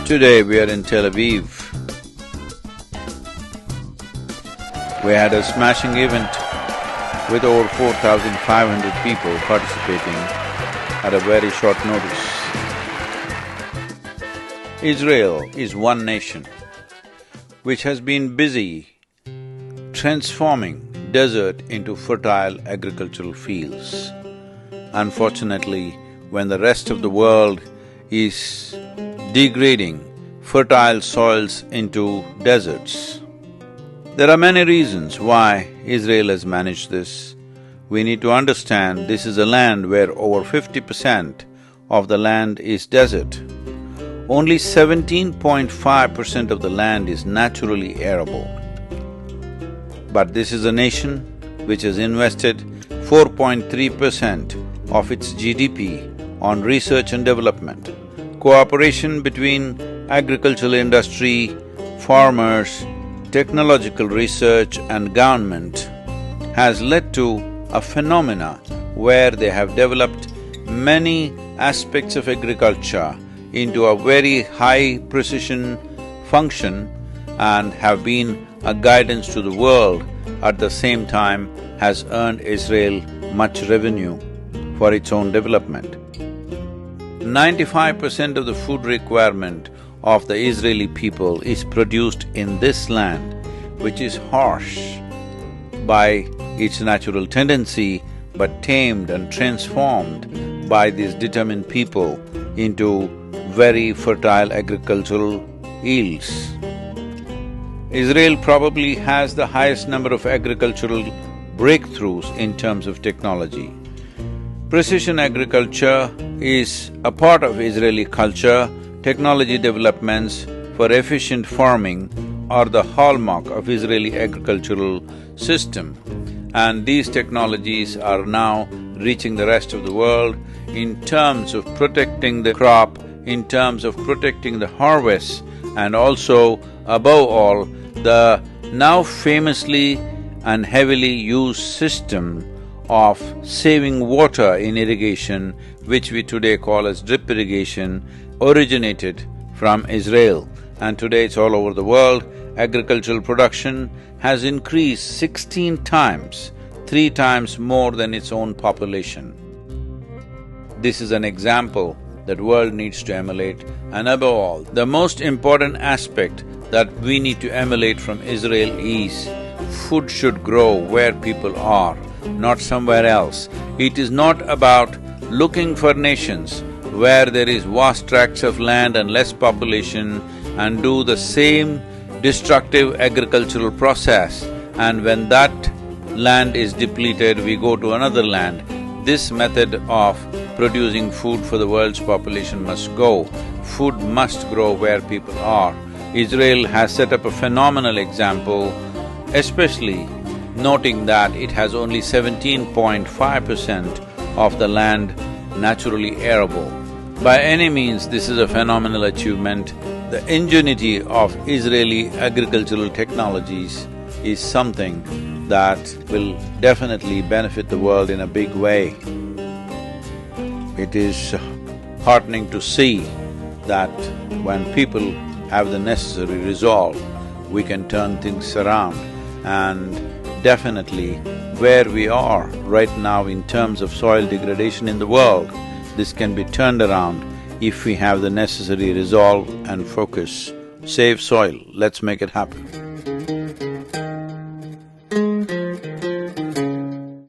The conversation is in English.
Today we are in Tel Aviv. We had a smashing event with over 4,500 people participating at a very short notice. Israel is one nation which has been busy transforming desert into fertile agricultural fields. Unfortunately, when the rest of the world is degrading fertile soils into deserts, there are many reasons why Israel has managed this. We need to understand this is a land where over 50% of the land is desert. Only 17.5% of the land is naturally arable. But this is a nation which has invested 4.3% of its GDP on research and development. Cooperation between agricultural industry, farmers, technological research and government has led to a phenomena where they have developed many aspects of agriculture into a very high precision function and have been a guidance to the world, at the same time has earned Israel much revenue for its own development. 95% of the food requirement of the Israeli people is produced in this land, which is harsh by its natural tendency but tamed and transformed by these determined people into very fertile agricultural yields. Israel probably has the highest number of agricultural breakthroughs in terms of technology. Precision agriculture is a part of Israeli culture. Technology developments for efficient farming are the hallmark of Israeli agricultural system, and these technologies are now reaching the rest of the world in terms of protecting the crop, in terms of protecting the harvest, and also, above all, the now famously and heavily used system of saving water in irrigation, which we today call as drip irrigation, originated from Israel. And today it's all over the world. Agricultural production has increased 16 times, 3 times more than its own population. This is an example that world needs to emulate, and above all, the most important aspect that we need to emulate from Israel is food should grow where people are, not somewhere else. It is not about looking for nations where there is vast tracts of land and less population and do the same destructive agricultural process, and when that land is depleted, we go to another land. This method of producing food for the world's population must go. Food must grow where people are. Israel has set up a phenomenal example, especially noting that it has only 17.5% of the land naturally arable. By any means, this is a phenomenal achievement. The ingenuity of Israeli agricultural technologies is something that will definitely benefit the world in a big way. It is heartening to see that when people have the necessary resolve, we can turn things around, and definitely where we are right now in terms of soil degradation in the world, this can be turned around if we have the necessary resolve and focus. Save soil, let's make it happen.